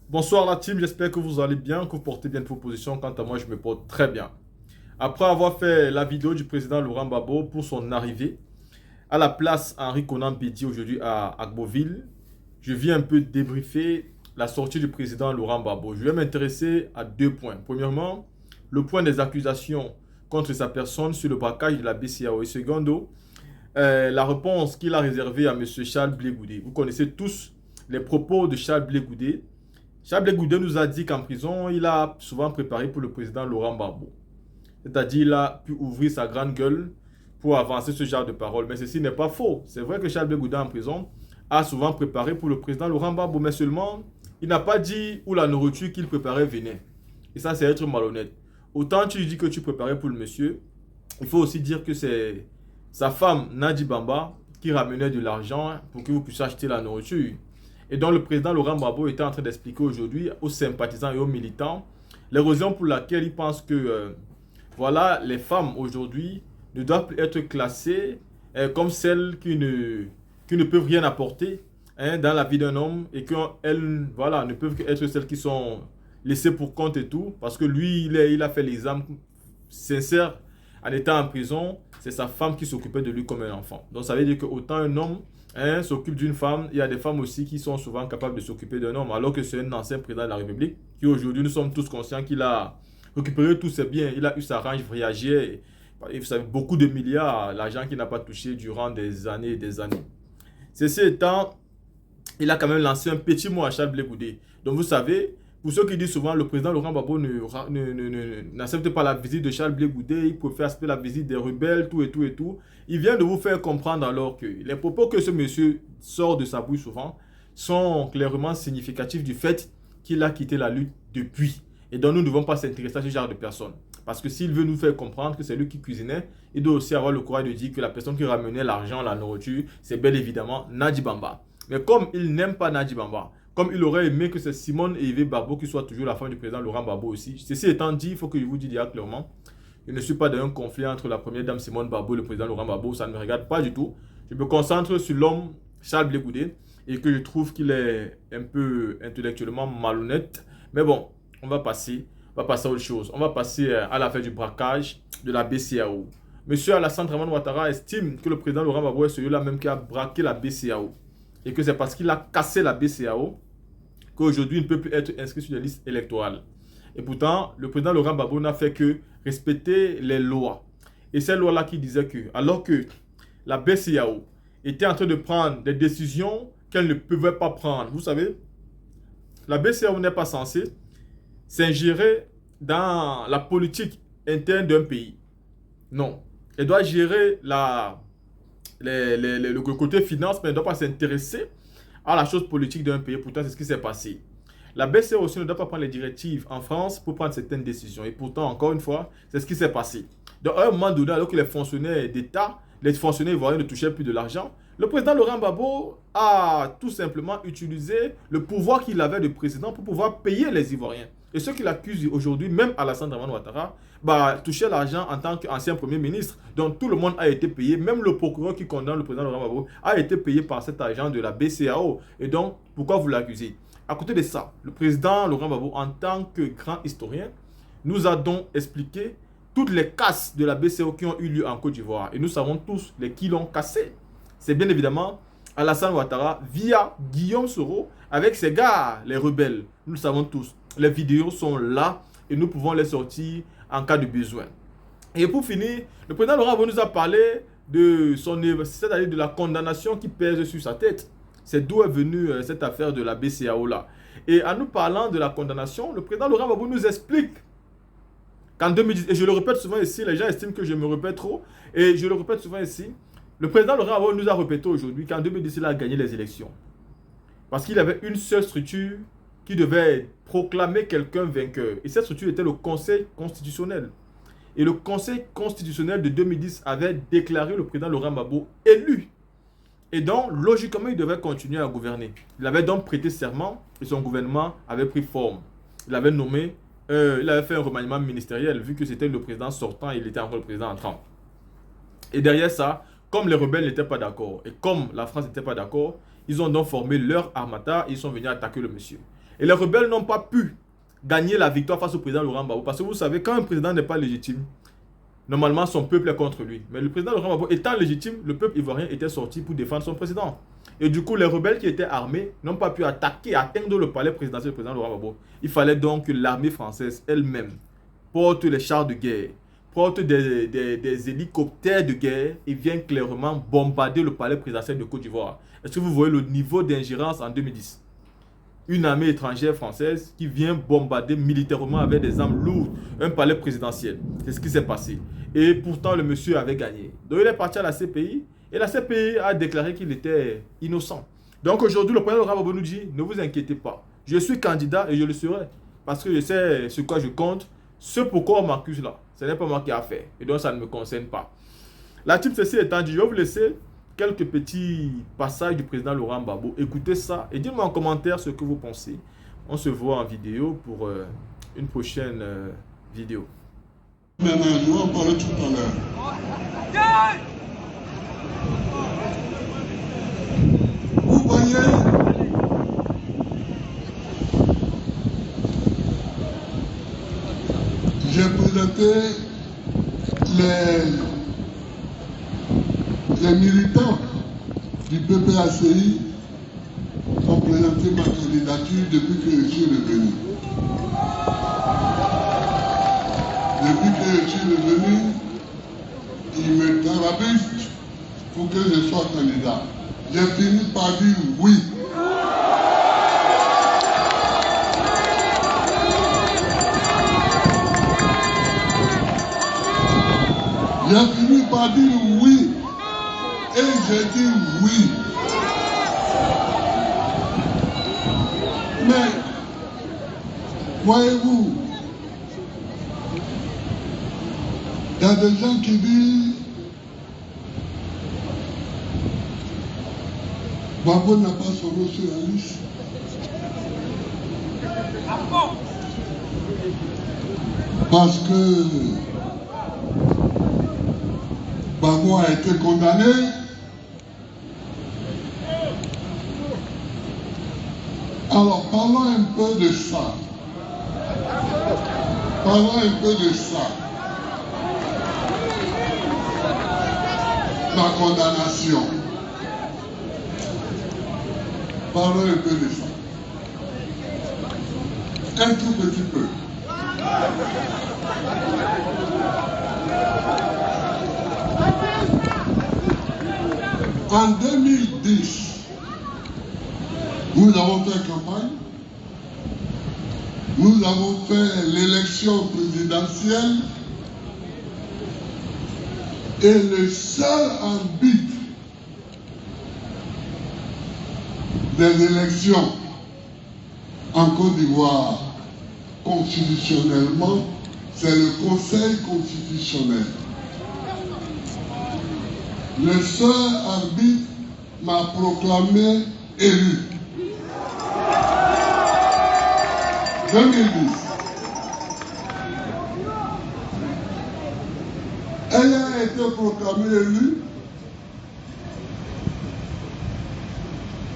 Bonsoir la team, j'espère que vous allez bien, que vous portez bien de vos positions. Quant à moi, je me porte très bien. Après avoir fait la vidéo du président Laurent Gbagbo pour son arrivée à la place Henri Konan Bédié aujourd'hui à Agboville, je viens un peu débriefer la sortie du président Laurent Gbagbo. Je vais m'intéresser à deux points. Premièrement, le point des accusations contre sa personne sur le braquage de la BCAO. Et secondo, la réponse qu'il a réservée à M. Charles Blé Goudé. Vous connaissez tous les propos de Charles Blé Goudé. Charles Blé Goudé nous a dit qu'en prison, il a souvent préparé pour le président Laurent Gbagbo. C'est-à-dire, il a pu ouvrir sa grande gueule pour avancer ce genre de paroles. Mais ceci n'est pas faux. C'est vrai que Charles Blé Goudé en prison a souvent préparé pour le président Laurent Gbagbo, mais seulement, il n'a pas dit où la nourriture qu'il préparait venait. Et ça, c'est être malhonnête. Autant tu dis que tu préparais pour le monsieur, il faut aussi dire que c'est sa femme, Nadi Bamba, qui ramenait de l'argent pour que vous puissiez acheter la nourriture. Et donc le président Laurent Gbagbo était en train d'expliquer aujourd'hui aux sympathisants et aux militants les raisons pour lesquelles il pense que voilà, les femmes aujourd'hui ne doivent plus être classées comme celles qui ne peuvent rien apporter dans la vie d'un homme et qu'elles voilà, ne peuvent être celles qui sont laissées pour compte et tout. Parce que lui, il a fait l'examen sincère en étant en prison. C'est sa femme qui s'occupait de lui comme un enfant. Donc ça veut dire qu'autant un homme s'occupe d'une femme, il y a des femmes aussi qui sont souvent capables de s'occuper d'un homme, alors que c'est un ancien président de la République qui aujourd'hui, nous sommes tous conscients qu'il a récupéré tous ses biens, il a eu sa range voyagère, et vous savez, beaucoup de milliards, l'argent qu'il n'a pas touché durant des années et des années. Ceci étant, il a quand même lancé un petit mot à Charles Blé Goudé. Donc vous savez, pour ceux qui disent souvent le président Laurent Gbagbo n'accepte pas la visite de Charles Blé Goudé, il préfère accepter la visite des rebelles, tout et tout et tout. Il vient de vous faire comprendre alors que les propos que ce monsieur sort de sa bouche souvent sont clairement significatifs du fait qu'il a quitté la lutte depuis. Et donc nous ne devons pas s'intéresser à ce genre de personnes. Parce que s'il veut nous faire comprendre que c'est lui qui cuisinait, il doit aussi avoir le courage de dire que la personne qui ramenait l'argent, la nourriture, c'est bel évidemment Nadi Bamba. Mais comme il n'aime pas Nadi Bamba, comme il aurait aimé que c'est Simone et Yves Babo qui soient toujours la femme du président Laurent Gbagbo aussi. Ceci étant dit, il faut que je vous dise clairement, je ne suis pas dans un conflit entre la première dame Simone Babo et le président Laurent Gbagbo, ça ne me regarde pas du tout. Je me concentre sur l'homme Charles Blé Goudé et que je trouve qu'il est un peu intellectuellement malhonnête. Mais bon, on va passer à autre chose. On va passer à l'affaire du braquage de la BCAO. Monsieur Alassane Draman Ouattara estime que le président Laurent Gbagbo est celui-là même qui a braqué la BCAO et que c'est parce qu'il a cassé la BCAO qu'aujourd'hui il ne peut plus être inscrit sur les listes électorales. Et pourtant, le président Laurent Gbagbo n'a fait que respecter les lois. Et ces lois-là qui disaient que, alors que la BCAO était en train de prendre des décisions qu'elle ne pouvait pas prendre, vous savez, la BCAO n'est pas censée s'ingérer dans la politique interne d'un pays. Non. Elle doit gérer le côté finance, mais elle ne doit pas s'intéresser à la chose politique d'un pays. Pourtant, c'est ce qui s'est passé. La BCE aussi ne doit pas prendre les directives en France pour prendre certaines décisions. Et pourtant, encore une fois, c'est ce qui s'est passé. Donc, à un moment donné, alors que les fonctionnaires d'État, les fonctionnaires ivoiriens ne touchaient plus de l'argent, le président Laurent Gbagbo a tout simplement utilisé le pouvoir qu'il avait de président pour pouvoir payer les Ivoiriens. Et ceux qui l'accusent aujourd'hui, même Alassane Draman Ouattara, touchait l'argent en tant qu'ancien Premier ministre. Donc tout le monde a été payé, même le procureur qui condamne le président Laurent Gbagbo a été payé par cet argent de la BCAO. Et donc, pourquoi vous l'accusez? À côté de ça, le président Laurent Gbagbo, en tant que grand historien, nous a donc expliqué toutes les casses de la BCAO qui ont eu lieu en Côte d'Ivoire. Et nous savons tous les qui l'ont cassé. C'est bien évidemment Alassane Ouattara via Guillaume Soro avec ses gars, les rebelles. Nous le savons tous. Les vidéos sont là et nous pouvons les sortir en cas de besoin. Et pour finir, le président Laurent Gbagbo nous a parlé de c'est-à-dire de la condamnation qui pèse sur sa tête. C'est d'où est venue cette affaire de la BCAO là. Et en nous parlant de la condamnation, le président Laurent Gbagbo nous explique qu'en 2010, et je le répète souvent ici, les gens estiment que je me répète trop, et je le répète souvent ici, le président Laurent Gbagbo nous a répété aujourd'hui qu'en 2010, il a gagné les élections. Parce qu'il avait une seule structure qui devait proclamer quelqu'un vainqueur. Et cette structure était le Conseil constitutionnel. Et le Conseil constitutionnel de 2010 avait déclaré le président Laurent Gbagbo élu. Et donc, logiquement, il devait continuer à gouverner. Il avait donc prêté serment et son gouvernement avait pris forme. Il avait nommé, il avait fait un remaniement ministériel vu que c'était le président sortant et il était encore le président entrant. Et derrière ça, comme les rebelles n'étaient pas d'accord et comme la France n'était pas d'accord, ils ont donc formé leur armada et ils sont venus attaquer le monsieur. Et les rebelles n'ont pas pu gagner la victoire face au président Laurent Gbagbo. Parce que vous savez, quand un président n'est pas légitime, normalement son peuple est contre lui. Mais le président Laurent Gbagbo étant légitime, le peuple ivoirien était sorti pour défendre son président. Et du coup, les rebelles qui étaient armés n'ont pas pu attaquer, atteindre le palais présidentiel du président Laurent Gbagbo. Il fallait donc que l'armée française elle-même porte les chars de guerre, porte des hélicoptères de guerre et vienne clairement bombarder le palais présidentiel de Côte d'Ivoire. Est-ce que vous voyez le niveau d'ingérence en 2010? Une armée étrangère française qui vient bombarder militairement avec des armes lourdes un palais présidentiel. C'est ce qui s'est passé. Et pourtant, le monsieur avait gagné. Donc, il est parti à la CPI et la CPI a déclaré qu'il était innocent. Donc, aujourd'hui, le président Laurent Gbagbo nous dit, ne vous inquiétez pas. Je suis candidat et je le serai. Parce que je sais sur quoi je compte. Ce pourquoi on m'accuse là, ce n'est pas moi qui ai fait. Et donc, ça ne me concerne pas. La team ceci étant dit, je vais vous laisser quelques petits passages du président Laurent Gbagbo. Écoutez ça et dites-moi en commentaire ce que vous pensez. On se voit en vidéo pour une prochaine vidéo. Maintenant, je vais en parler tout à l'heure. Vous voyez, j'ai présenté les militants du PPACI ont présenté ma candidature depuis que je suis revenu. Depuis que je suis revenu, ils me tarabustent pour que je sois candidat. J'ai fini par dire oui. J'ai fini par dire oui. Et j'ai dit oui. Mais, voyez-vous, il y a des gens qui disent Gbagbo n'a pas son nom sur la liste. Parce que Gbagbo a été condamné. Alors, parlons un peu de ça. Parlons un peu de ça. La condamnation. Parlons un peu de ça. Un tout petit peu. En 2010, nous avons fait campagne, nous avons fait l'élection présidentielle et le seul arbitre des élections en Côte d'Ivoire constitutionnellement, c'est le Conseil constitutionnel. Le seul arbitre m'a proclamé élu. 2010. Ayant été proclamé élu,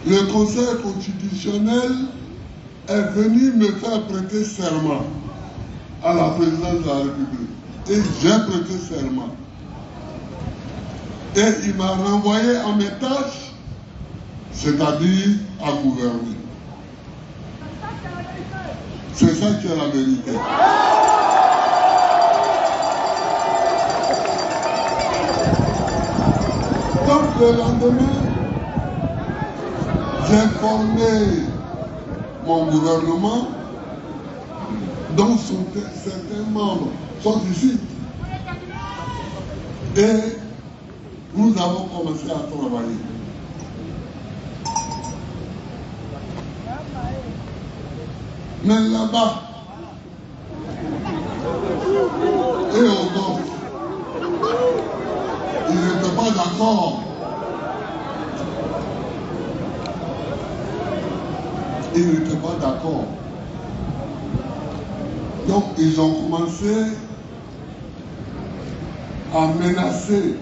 le Conseil constitutionnel est venu me faire prêter serment à la présidence de la République. Et j'ai prêté serment. Et il m'a renvoyé à mes tâches, c'est-à-dire à gouverner. C'est ça qui est la vérité. Donc le lendemain, j'ai formé mon gouvernement, dont certains membres sont ici. Et nous avons commencé à travailler. Mais là-bas, et au Golfe, ils n'étaient pas d'accord. Ils n'étaient pas d'accord. Donc, ils ont commencé à menacer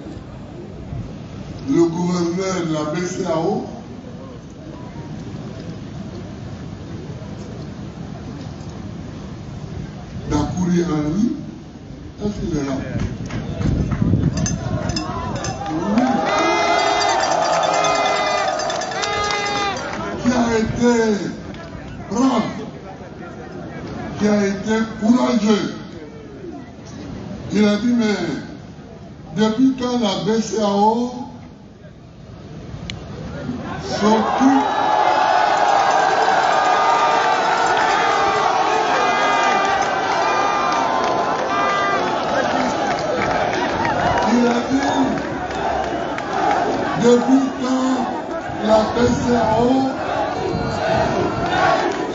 le gouverneur de la BCEAO Yuri Henry. Est-ce qu'il est là? Oui. Qui a été brave, qui a été courageux. Il a dit, mais depuis quand la BCAO s'occupe depuis quand la BCAO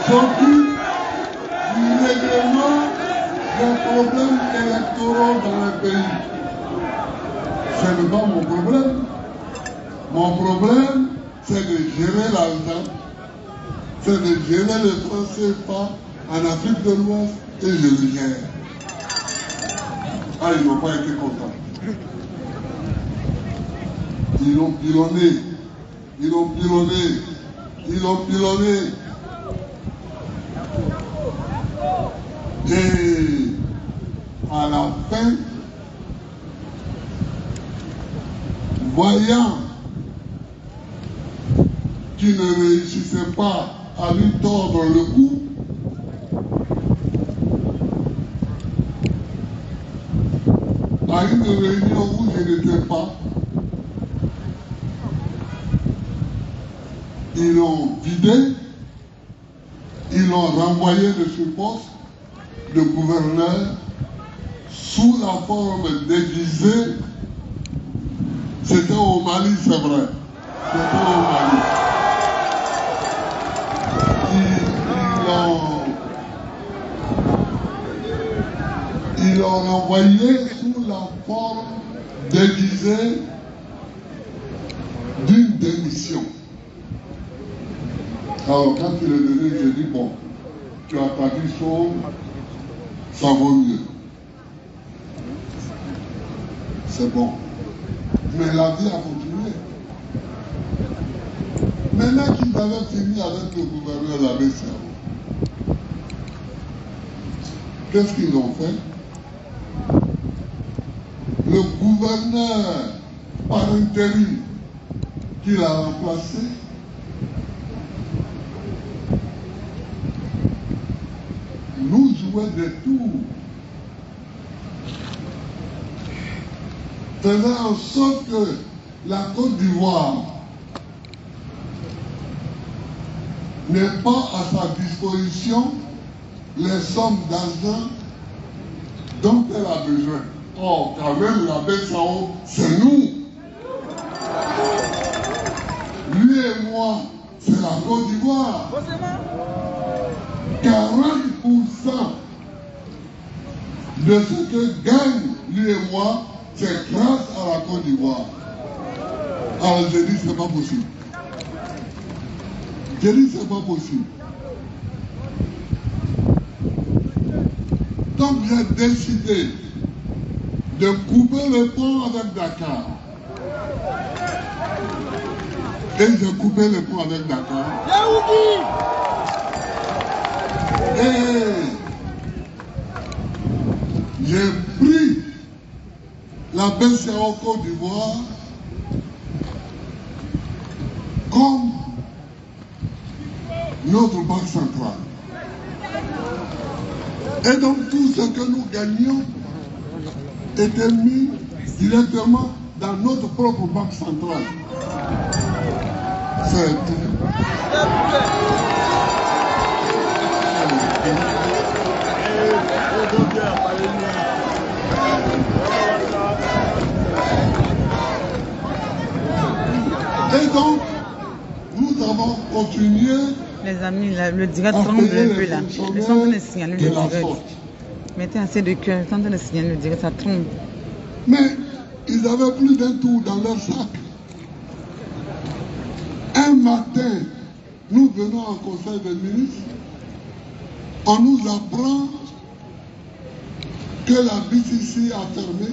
s'occupe du règlement des problèmes électoraux dans le pays. Ce n'est pas mon problème. Mon problème, c'est de gérer l'argent, c'est de gérer le franc CFA en Afrique de l'Ouest et je le gère. Ah, ils n'ont pas été contents. Ils l'ont pilonné, ils l'ont pilonné, ils l'ont pilonné. Et à la fin, voyant qu'il ne réussissait pas à lui tordre le cou, à une réunion où je n'étais pas, ils l'ont vidé, ils l'ont renvoyé de ce poste de gouverneur sous la forme déguisée. C'était au Mali, c'est vrai. C'était au Mali. Ils l'ont renvoyé sous la forme déguisée d'une démission. Alors quand il est venu, j'ai dit, bon, tu as pas dit chose, ça vaut mieux. C'est bon. Mais la vie a continué. Maintenant qu'ils avaient fini avec le gouverneur de la BCAO, qu'est-ce qu'ils ont fait? Le gouverneur par intérim qu'il a remplacé nous jouait des tours, faisant en sorte que la Côte d'Ivoire n'ait pas à sa disposition les sommes d'argent dont elle a besoin. Or, quand même, la BCAO, c'est nous. Lui et moi, c'est la Côte d'Ivoire. 40% de ce que gagne lui et moi, c'est grâce à la Côte d'Ivoire. Alors j'ai dit, c'est pas possible. J'ai dit, c'est pas possible. Donc j'ai décidé de couper le pont avec Dakar. Et j'ai coupé le pont avec Dakar. Et j'ai pris la BCAO Côte d'Ivoire comme notre banque centrale. Et donc tout ce que nous gagnions était mis directement dans notre propre banque centrale. C'est tout. Et donc, nous avons continué. Les amis, le direct tremble un peu là. Ils sont en train de signaler le direct. Mettez assez de cœur, ils sont en train de signaler le direct, ça tremble. Mais ils avaient plus d'un tour dans leur sac. Un matin, nous venons en conseil des ministres, on nous apprend que la BCC a fermé,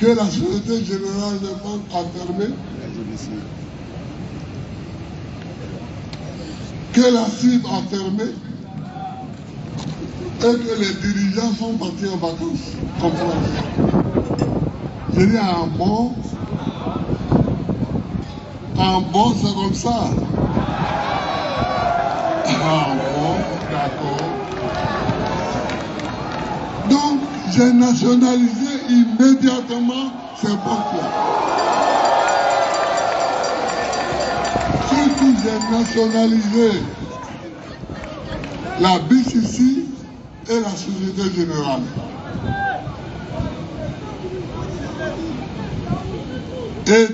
que la Société Générale de Banque a fermé, que la CIB a fermé, et que les dirigeants sont partis en vacances en France. Je dis en bon, c'est comme ça. En bon, d'accord. Donc, j'ai nationalisé immédiatement ces banques-là. Surtout, j'ai nationalisé la BCC et la Société Générale. Et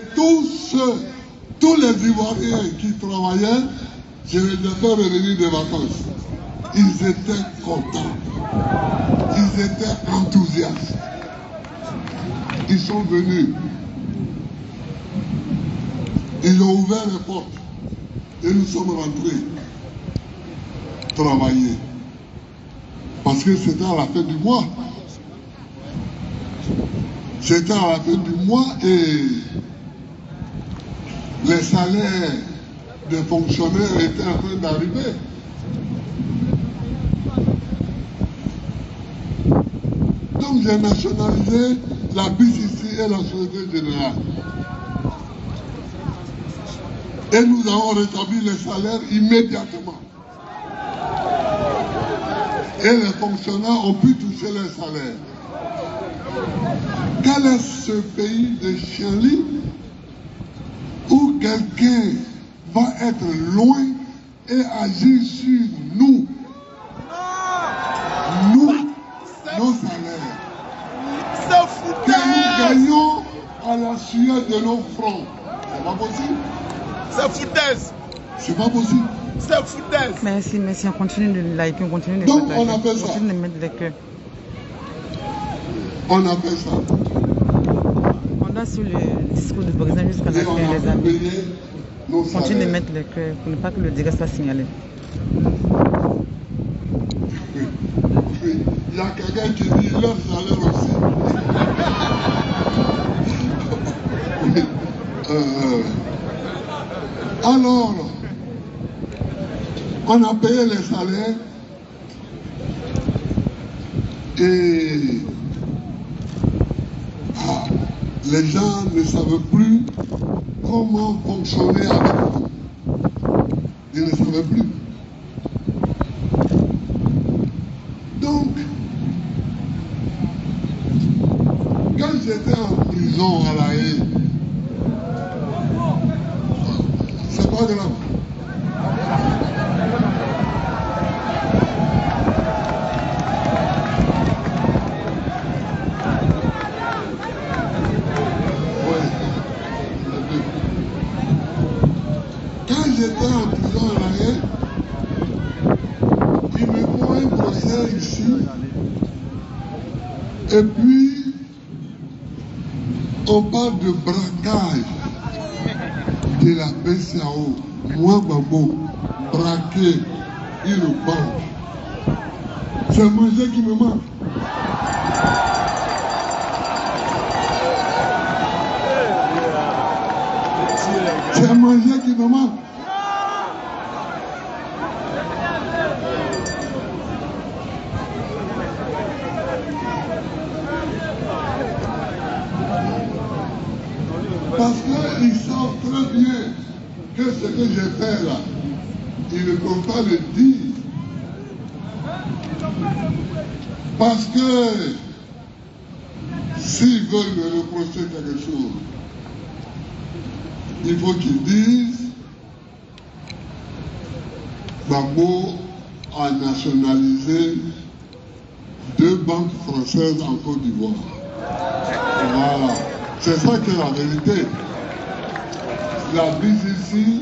tous les Ivoiriens qui travaillaient, je les ai fait revenir des vacances. Ils étaient contents. Ils étaient enthousiastes. Ils sont venus. Ils ont ouvert les portes. Et nous sommes rentrés travailler. Parce que c'était à la fin du mois. C'était à la fin du mois et les salaires des fonctionnaires étaient en train d'arriver. Donc j'ai nationalisé la BCC et la Société Générale. Et nous avons rétabli les salaires immédiatement. Et les fonctionnaires ont pu toucher les salaires. Quel est ce pays de Chili où quelqu'un va être loin et agir sur nous? Nous, nos salaires. Que nous gagnons à la sueur de nos fronts. C'est pas possible. C'est foutaise. C'est pas possible. C'est foutaise. Merci, on continue de liker, on continue de Donc, partager. on a fait ça. On continue de mettre les cœurs. On a fait ça. On a sur le discours du président jusqu'à la Et on fin, les a amis. payé nos On continue de salaires. mettre les cœurs pour ne pas que le direct soit signalé. Oui. Il y a quelqu'un qui dit leur salaire aussi. Oui. Alors, on a payé les salaires et les gens ne savaient plus comment fonctionner avec nous. Ils ne savaient plus. Donc, quand j'étais en prison à La Haye, c'est pas grave. Quand j'étais en prison à La Haye, ils me font un procès ici, et puis on parle de braquage de la BCAO. Moi, Babo, braquer une banque. C'est manger qui me manque. C'est manger qui me manque. Parce qu'ils savent très bien que ce que j'ai fait là, ils ne peuvent pas le dire. Parce que s'ils veulent me reprocher quelque chose, il faut qu'ils disent Gbagbo a nationalisé 2 banques françaises en Côte d'Ivoire. Voilà. C'est ça qui est la vérité. La BCC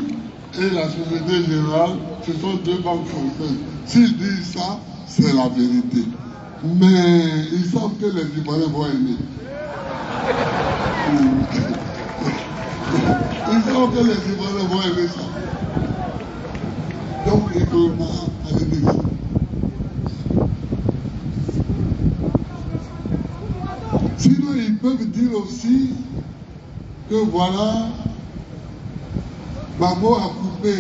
et la Société Générale, ce sont 2 banques françaises. S'ils disent ça, c'est la vérité. Mais ils savent que les Ivoiriens vont aimer. Ils savent que les Ivoiriens vont aimer ça. Donc ils ne peuvent pas aller dire ça. Sinon, ils peuvent dire aussi que voilà, Gbagbo a coupé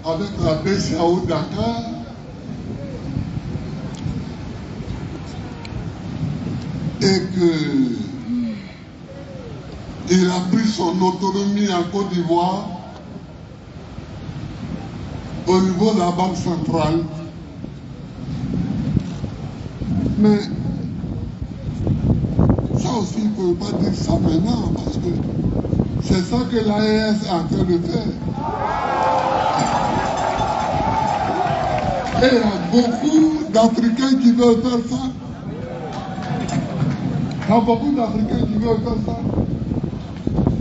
avec la BCAO Dakar et qu'il a pris son autonomie en Côte d'Ivoire au niveau de la Banque centrale. Mais ça aussi, il ne faut pas dire ça maintenant, parce que c'est ça que l'AES est en train de faire. Et il y a beaucoup d'Africains qui veulent faire ça. Il y a beaucoup d'Africains qui veulent faire ça.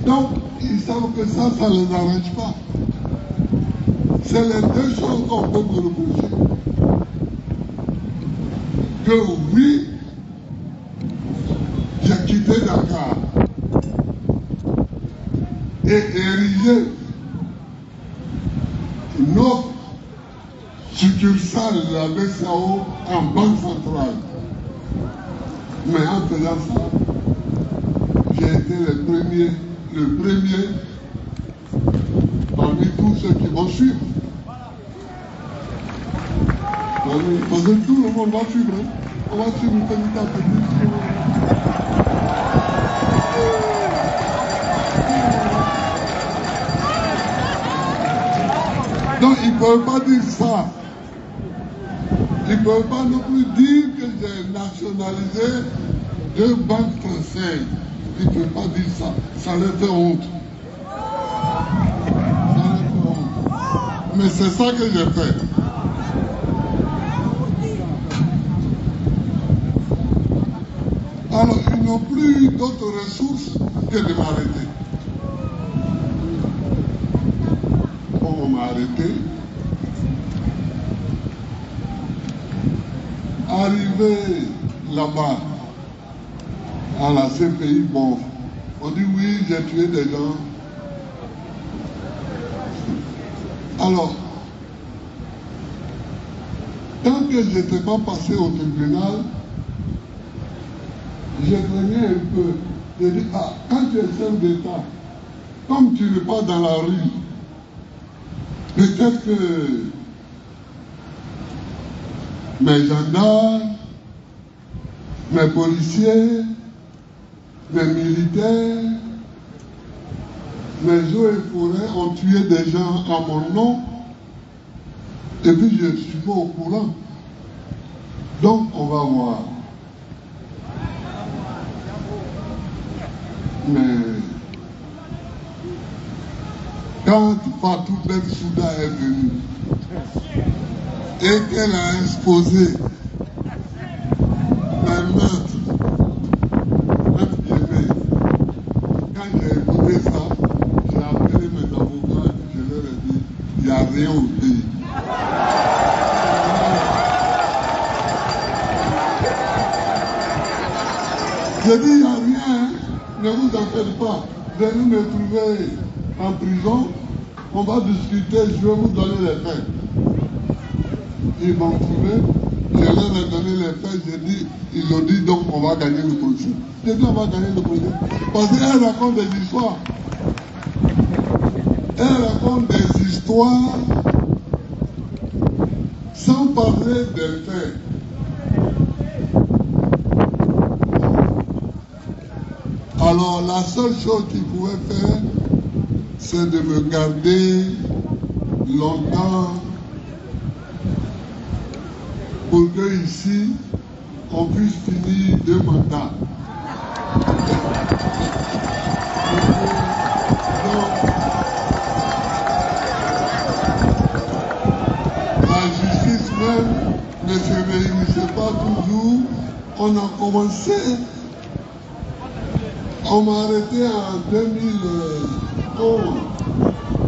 Donc, ils savent que ça ne les arrange pas. C'est les deux choses qu'on peut me reprocher. Que oui, j'ai quitté Dakar et érigé notre succursale de la BCAO en banque centrale. Mais en faisant ça, j'ai été le premier parmi tous ceux qui vont suivre. Parce que tout le monde va suivre. Hein. On va suivre petit à petit. Donc ils ne peuvent pas dire ça. Ils ne peuvent pas non plus dire que j'ai nationalisé 2 banques françaises. Ils ne peuvent pas dire ça. Ça leur fait honte. Ça leur fait honte. Mais c'est ça que j'ai fait. Alors, ils n'ont plus d'autres ressources que de m'arrêter. On m'a arrêté. Arrivé là-bas, à la CPI, bon, on dit oui, j'ai tué des gens. Alors, tant que je n'étais pas passé au tribunal, j'ai traîné un peu. J'ai dit, ah, quand tu es chef d'État, comme tu n'es pas dans la rue, peut-être que mes gendarmes, mes policiers, mes militaires, mes eaux et forêts ont tué des gens à mon nom, et puis je ne suis pas au courant. Donc on va voir. Mais quand Fatou Bensouda est venue et qu'elle a exposé les meurtres, quand j'ai écouté ça, j'ai appelé mes avocats et je leur ai dit, il n'y a rien au pays. J'ai dit, il n'y a rien, hein. Ne vous en faites pas. Venez me trouver en prison, on va discuter, je vais vous donner les faits. Ils m'ont trouvé, je leur ai donné les faits, ils ont dit donc on va gagner le procès. J'ai dit on va gagner le procès. Parce qu'elle raconte des histoires. Elle raconte des histoires sans parler des faits. Alors la seule chose qu'il pouvait faire, c'est de me garder longtemps pour que ici, on puisse finir 2 mandats. Donc, la justice même ne se réunissait pas toujours. On a commencé. On m'a arrêté en 2011.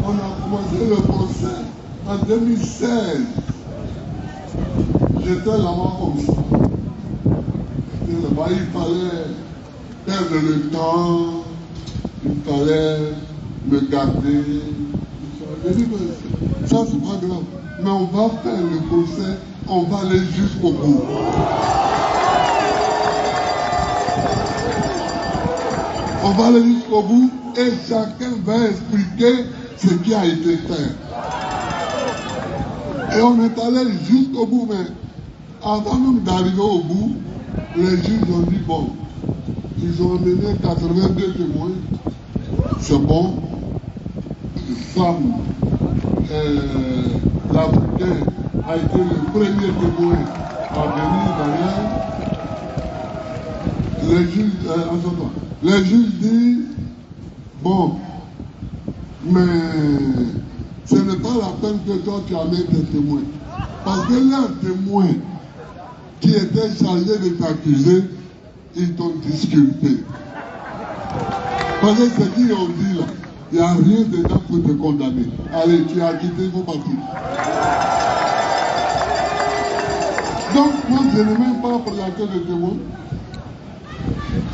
On a commencé le procès en 2016. J'étais là-bas comme ça. Là-bas, il fallait perdre le temps, il fallait me garder. J'ai dit, ça c'est pas grave. Mais on va faire le procès, on va aller jusqu'au bout. On va aller jusqu'au bout et chacun va expliquer ce qui a été fait. Et on est allé jusqu'au bout, mais avant même d'arriver au bout, les juges ont dit, bon, Ils ont amené 82 témoins. C'est bon. Sam, l'Africain, a été le premier témoin à venir d'ailleurs. Les juges disent, bon, mais ce n'est pas la peine que toi tu amènes des témoins. Parce que l'un témoin qui était chargé de t'accuser, ils t'ont disculpé. Parce que ce qu'ils ont dit là, il n'y a rien dedans pour te condamner. Allez, tu as quitté, il faut partir. Donc, moi, je n'ai même pas présenté de témoins.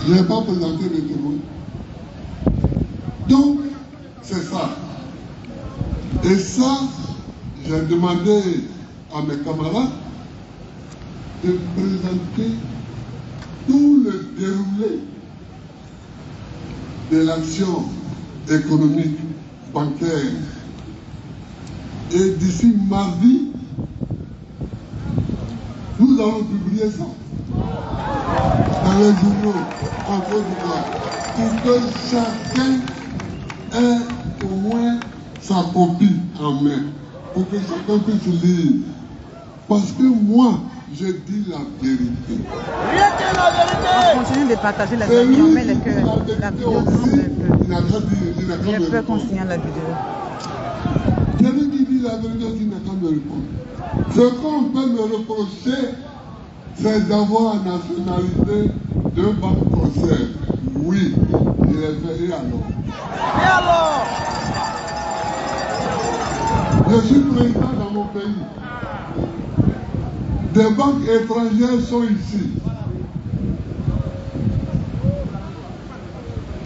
Je n'ai pas présenté de témoins. Donc, c'est ça. Et ça, j'ai demandé à mes camarades de présenter tout le déroulé de l'action économique, bancaire. Et d'ici mardi, nous allons publier ça dans les journaux en Côte d'Ivoire pour que chacun ait au moins sa copie en main, pour que chacun puisse lire. Parce que moi, je dis la vérité. On continue de partager la vidéo, mais la vidéo semble un peu. J'ai peur qu'on signale la vidéo. Celui qui dit la vérité aussi n'a qu'à me répondre. Ce qu'on peut me reprocher, c'est d'avoir nationalisé deux banques françaises. Oui, je l'ai fait, et alors? Et alors? Je suis président dans mon pays. Des banques étrangères sont ici.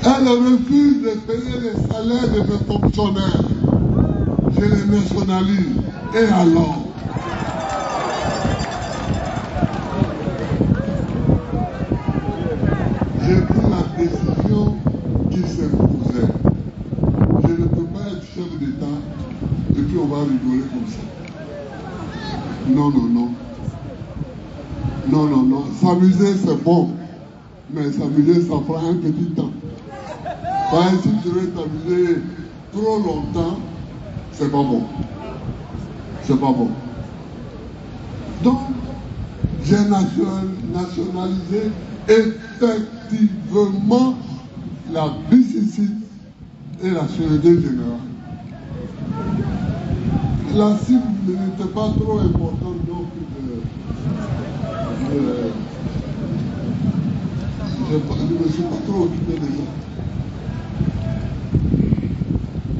Elles refusent de payer les salaires de mes fonctionnaires. Je les nationalise. Et alors? J'ai pris la décision qui s'imposait. Je ne peux pas être chef d'État et puis on va rigoler comme ça. Non, non, non. Non, non, non. S'amuser, c'est bon. Mais s'amuser, ça prend un petit temps. Par exemple, si tu veux t'amuser trop longtemps, c'est pas bon. C'est pas bon. Donc, j'ai nationalisé effectivement la BCC et la Société Générale. La cible n'était pas trop importante, donc je ne me suis pas trop occupé de ça.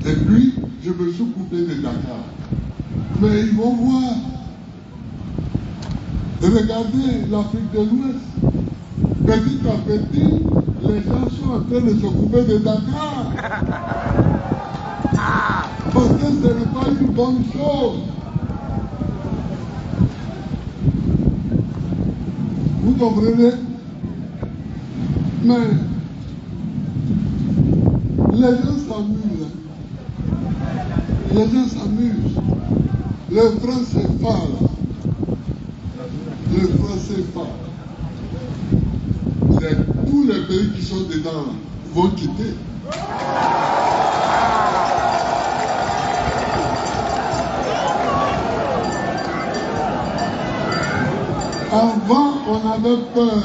Et puis, je me suis coupé de Dakar. Mais ils vont voir. Regardez l'Afrique de l'Ouest. Petit à petit, les gens sont en train de se couper de Dakar. Parce que ce n'est pas une bonne chose. Vous comprenez? Mais les gens s'amusent. Les gens s'amusent. Le français parle. Le français parle. Tous les pays qui sont dedans vont quitter. Avant, on avait peur.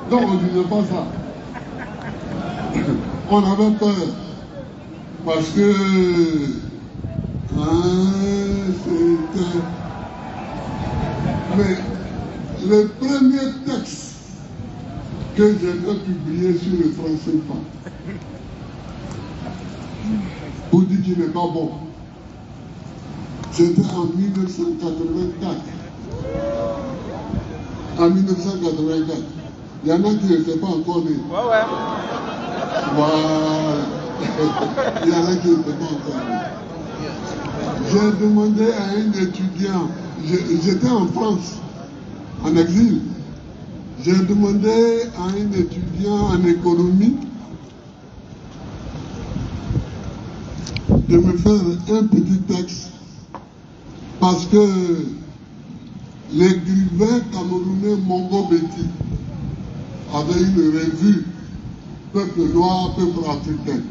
Non, on ne disait pas ça. On avait peur. Parce que c'était... Mais le premier texte que j'ai publié sur le franc CFA, pour dire qu'il n'est pas bon, c'était en 1984. En 1984. Il y en a qui ne sont pas encore nés. Ouais. Voilà. Il y en a qui ne sont pas encore nés. J'ai demandé à un étudiant, j'étais en France, en exil. J'ai demandé à un étudiant en économie de me faire un petit texte parce que l'écrivain camerounais Mongo Betty avait une revue Peuple noir, peuple africain.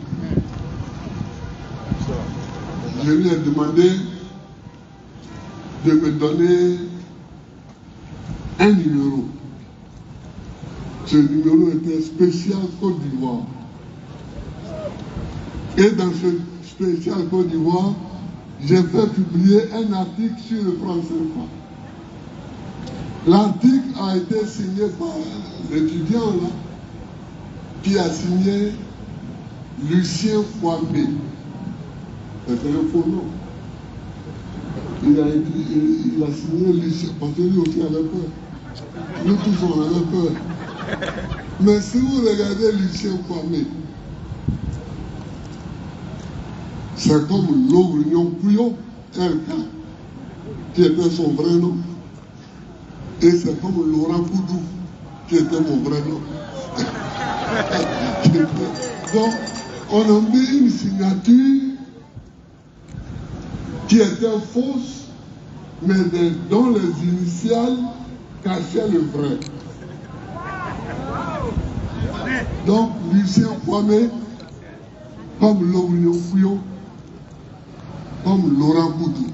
Je lui ai demandé de me donner un numéro. Ce numéro était spécial Côte d'Ivoire. Et dans ce spécial Côte d'Ivoire, j'ai fait publier un article sur le franc CFA. L'article a été signé par l'étudiant là, qui a signé Lucien Kwame. C'était un faux nom. Il a signé Lucien, parce que lui aussi avait peur. Nous tous on avait peur. Mais si vous regardez Lucien Kwame, c'est comme Lovrignon Pouillon, LK, qui était son vrai nom. Et c'est comme Laurent Koudou, qui était mon vrai nom. Donc, on a mis une signature qui était fausse, mais dont les initiales cachaient le vrai. Donc, Lucien Kwame, comme Lovrignon Pouillon, comme Laurent Koudou.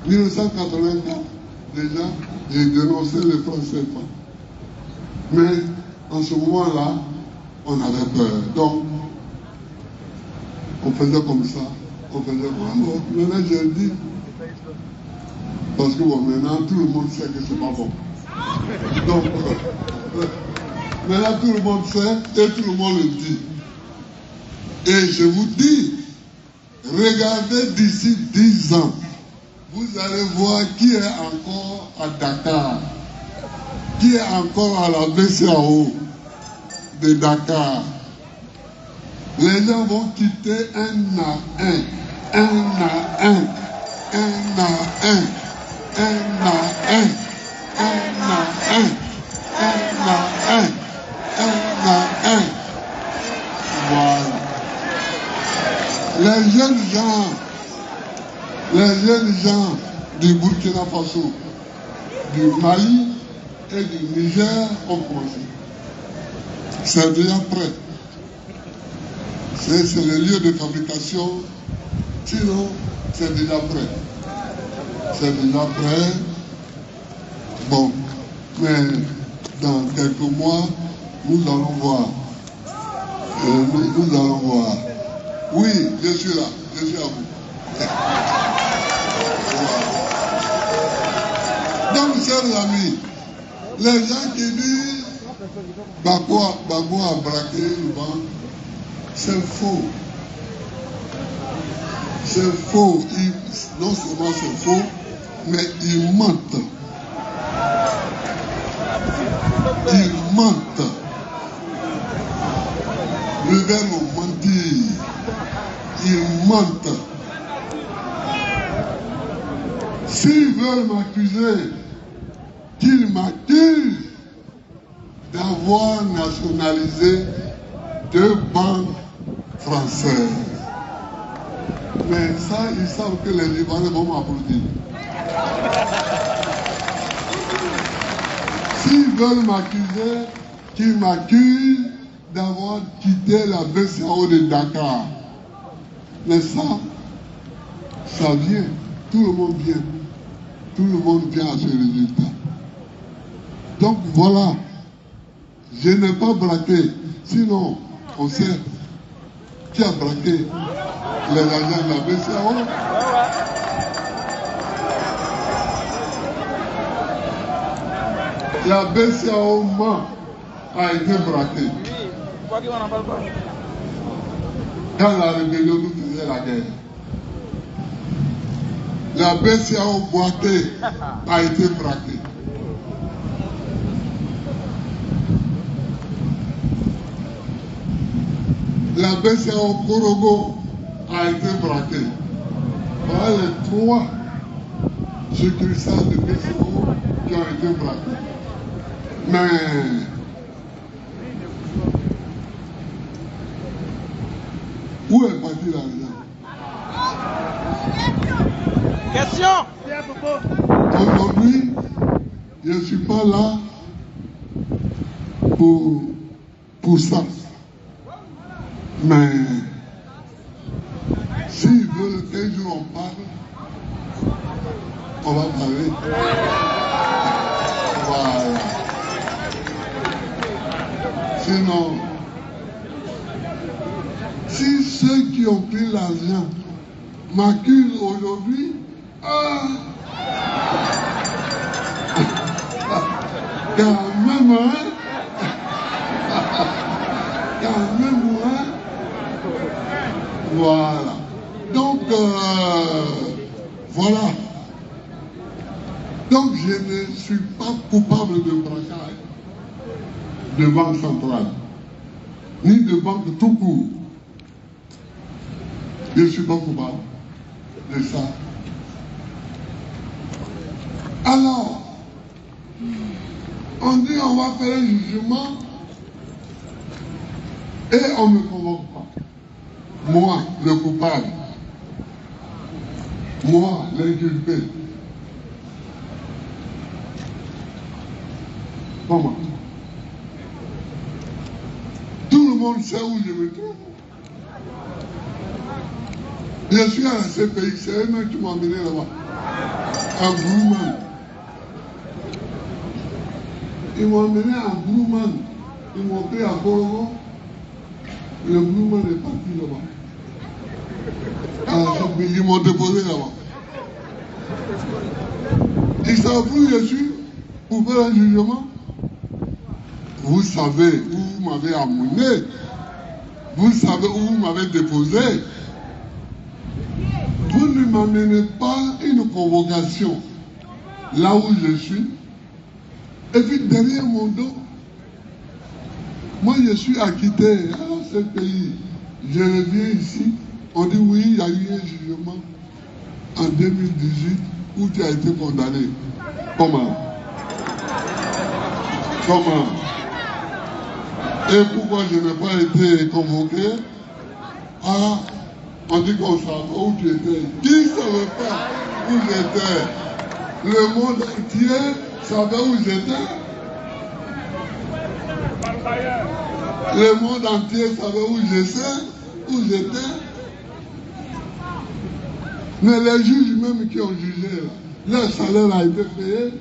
1984, déjà, j'ai dénoncé les francs CFA. Mais en ce moment-là, on avait peur. Donc, on faisait comme ça. On faisait comme ça. Bon, maintenant, je dis, parce que bon, maintenant, tout le monde sait que c'est pas bon. Donc, maintenant, tout le monde sait et tout le monde le dit. Et je vous dis, regardez d'ici 10 ans, vous allez voir qui est encore à Dakar, qui est encore à la BCAO de Dakar. Les gens vont quitter un à un, un à un, un à un, un à un, un à un, un à un, un à un. Voilà. Les jeunes gens du Burkina Faso, du Mali et du Niger ont commencé. C'est déjà prêt. C'est le lieu de fabrication. Sinon, c'est déjà prêt. C'est déjà prêt. Bon, mais dans quelques mois, nous allons voir. Nous allons voir. Oui, je suis là. Je suis à vous. Donc, chers amis, les gens qui disent Bako a braqué le banc, c'est faux. C'est faux. Non seulement c'est faux, mais ils mentent. Ils mentent. Le verbe mentir. Ils mentent. S'ils veulent m'accuser, qu'ils m'accusent d'avoir nationalisé 2 banques françaises. Mais ça, ils savent que les Libanais vont m'applaudir. S'ils veulent m'accuser, qu'ils m'accusent d'avoir quitté la BCAO de Dakar. Mais ça vient. Tout le monde vient. Tout le monde vient à ce résultat. Donc voilà. Je n'ai pas braqué. Sinon, on sait qui a braqué les agents de la BCAO. La BCAO a été braquée. Quand la rébellion nous faisait la guerre. La BCAO boitée a été braquée. La BCAO Korogo a été braquée. Voilà les 3 succursales de BCAO qui ont été braquées. Mais où est parti l'argent? Question. Aujourd'hui, je ne suis pas là pour ça. Mais s'ils veulent qu'un jour on parle, on va parler. Voilà. Sinon, si ceux qui ont pris l'argent m'accusent aujourd'hui, quand même, hein? Quand même, hein? Voilà. Donc, voilà. Donc, je ne suis pas coupable de braquage de banque centrale, ni de banque tout court. Je ne suis pas coupable de ça. Alors, on dit on va faire un jugement et on ne me convoque pas. Moi, le coupable. Moi, l'inculpé. Comment? Tout le monde sait où je me trouve. Je suis à la CPI, c'est eux-mêmes qui m'ont amené là-bas. À Brouman. Ils m'ont amené à Brouman. Ils m'ont pris à Borogo. Le Brouman est parti là-bas. À la CPI, ils m'ont déposé là-bas. Ils savent où je suis pour faire un jugement. Vous savez où vous m'avez amené. Vous savez où vous m'avez déposé. Vous ne m'amenez pas une convocation là où je suis. Et puis derrière mon dos, moi je suis acquitté à ce pays. Je reviens ici, on dit oui, il y a eu un jugement en 2018 où tu as été condamné. Comment? Comment? Et pourquoi je n'ai pas été convoqué? Ah, on dit qu'on savait où tu étais. Qui ne savait pas où j'étais? Le monde entier savait où j'étais. Le monde entier savait où j'étais. Mais les juges même qui ont jugé, leur salaire a été payé.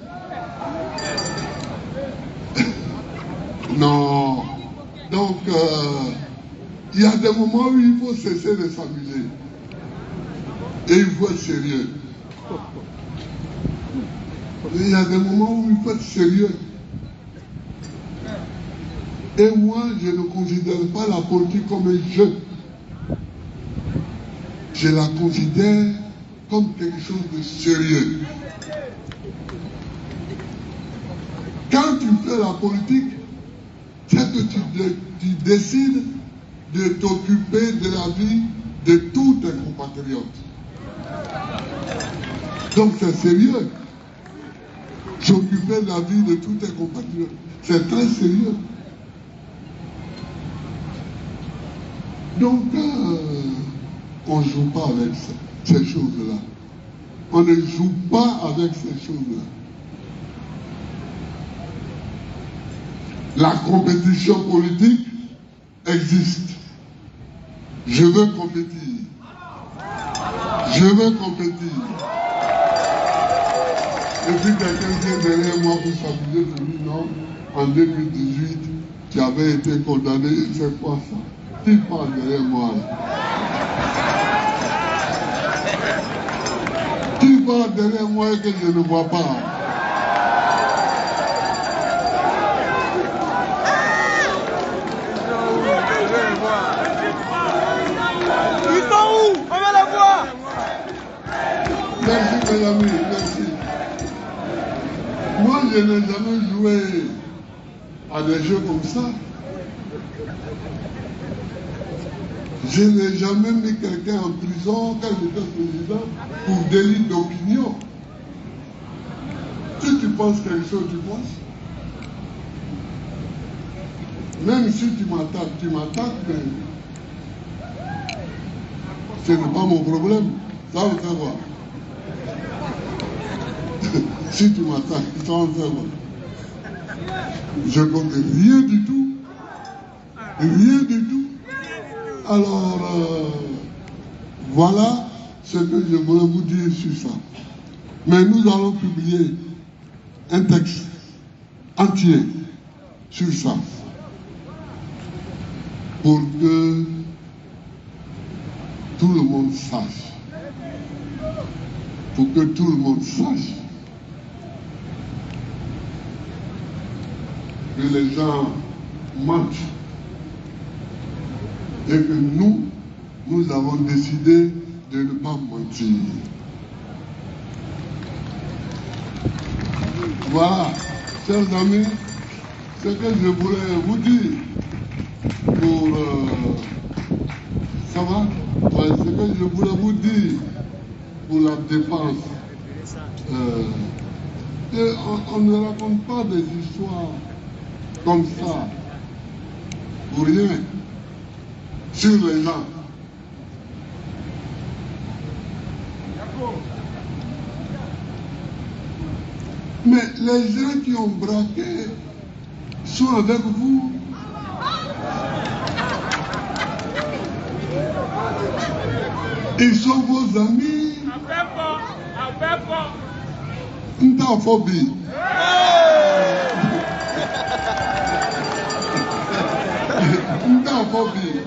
Non. Donc, il y a des moments où il faut cesser de s'amuser. Et il faut être sérieux. Il y a des moments où il faut être sérieux. Et moi, je ne considère pas la politique comme un jeu. Je la considère comme quelque chose de sérieux. Quand tu fais la politique, c'est que tu décides de t'occuper de la vie de tous tes compatriotes. Donc c'est sérieux. S'occuper de la vie de tous tes compatriotes, c'est très sérieux. Donc, on ne joue pas avec ces choses-là. On ne joue pas avec ces choses-là. La compétition politique existe. Je veux compétir. Je veux compétir. Et puis quelqu'un vient derrière moi pour s'amuser de lui, non, en 2018, tu avais été condamné, c'est quoi ça? Qui parle derrière moi là? Qui parle derrière moi et que je ne vois pas? Ils sont où? On va la voir. Merci mes amis, merci. Moi je n'ai jamais joué à des jeux comme ça. Je n'ai jamais mis quelqu'un en prison quand j'étais président pour délit d'opinion. Si tu penses quelque chose, tu penses. Même si tu m'attaques, mais ce n'est pas mon problème. Ça va faire voir. Si tu m'attaques, ça va faire voir. Je crois que rien du tout. Rien du tout. Alors, voilà ce que je voulais vous dire sur ça. Mais nous allons publier un texte entier sur ça pour que tout le monde sache. Pour que tout le monde sache que les gens mentent et que nous avons décidé de ne pas mentir. Voilà, chers amis, ce que je voulais vous dire pour... ça va? Ouais, ce que je voulais vous dire pour la défense. On ne raconte pas des histoires comme ça, pour rien, sur les gens. Mais les gens qui ont braqué sont avec vous. Ils sont vos amis. Ntaphobie. Ntaphobie.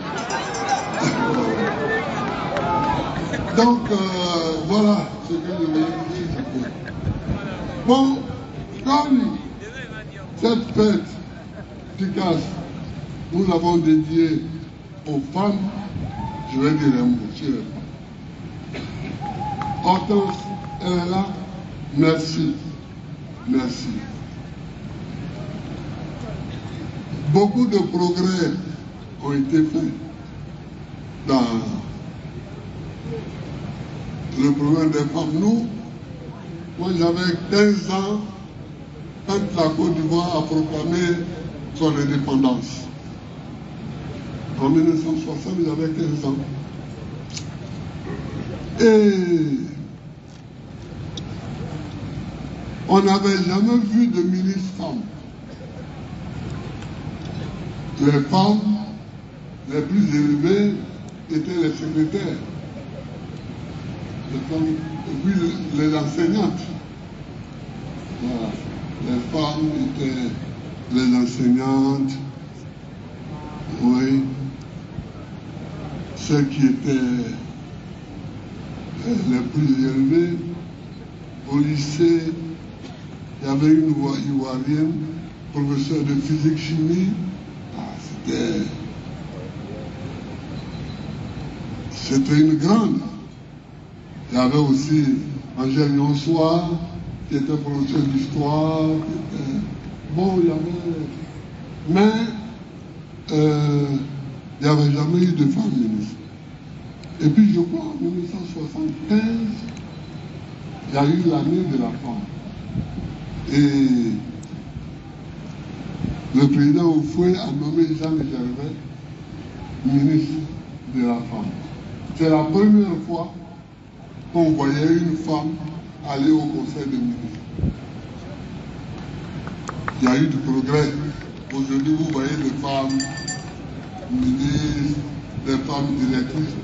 Donc, voilà ce que je voulais dire. Bon, comme cette fête efficace, nous l'avons dédiée aux femmes, je vais dire un mot sur les femmes. Hortense, elle est là. Merci. Merci. Beaucoup de progrès ont été faits dans le problème des femmes. Nous, moi j'avais 15 ans quand la Côte d'Ivoire a proclamé son indépendance. En 1960, j'avais 15 ans. Et on n'avait jamais vu de ministre femme. Les femmes les plus élevées étaient les secrétaires. Les femmes, et puis les enseignantes. Voilà. Les femmes étaient les enseignantes. Oui. Ceux qui étaient les plus élevés. Au lycée, il y avait une Ivoirienne, professeure de physique-chimie. C'était une grande. Il y avait aussi Angèle Yonsoir, qui était professeur d'histoire. Bon, il y avait... Mais il n'y avait jamais eu de femme ministre. Et puis je crois en 1975, il y a eu l'année de la femme. Et le président Oufoué a nommé Jean Gervais ministre de la femme. C'est la première fois qu'on voyait une femme aller au conseil des ministres. Il y a eu du progrès. Aujourd'hui, vous voyez des femmes ministres, des femmes directrices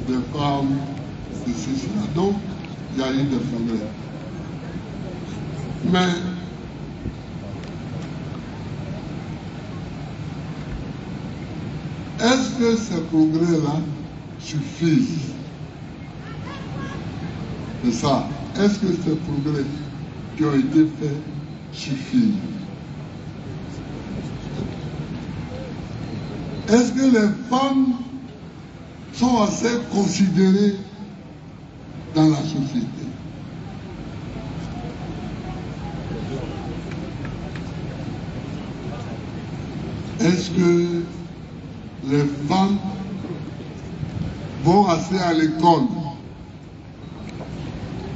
des femmes de ceci. Donc, il y a eu des progrès. Mais est-ce que ces progrès-là suffisent? C'est ça. Est-ce que ces progrès qui ont été faits suffisent? Est-ce que les femmes sont assez considérées dans la société? Est-ce que les femmes vont assez à l'école?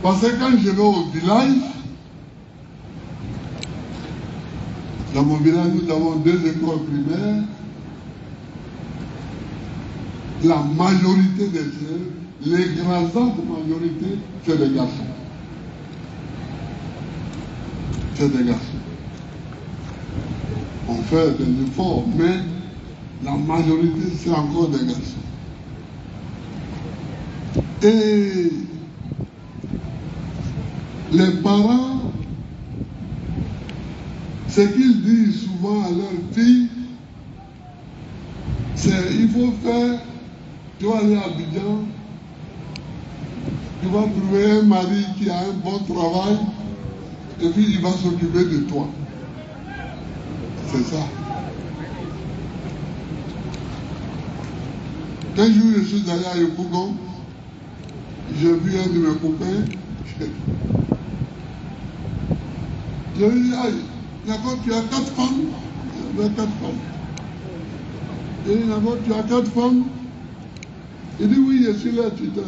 Parce que quand je vais au village, dans mon village, nous avons 2 écoles primaires. La majorité des élèves, l'écrasante majorité, c'est des garçons. C'est des garçons. on fait des efforts, mais la majorité, c'est encore des garçons. Et les parents, ce qu'ils disent souvent à leurs filles, c'est il faut faire, tu vas aller à Abidjan, tu vas trouver un mari qui a un bon travail, et puis il va s'occuper de toi. C'est ça. Un jour, je suis allé à Yopougon, j'ai vu un de mes copains, je lui ai dit, aïe, d'accord, tu as 4 femmes, il y avait 4 femmes. Et d'accord, tu as 4 femmes. Il dit, oui, je suis leur tuteur.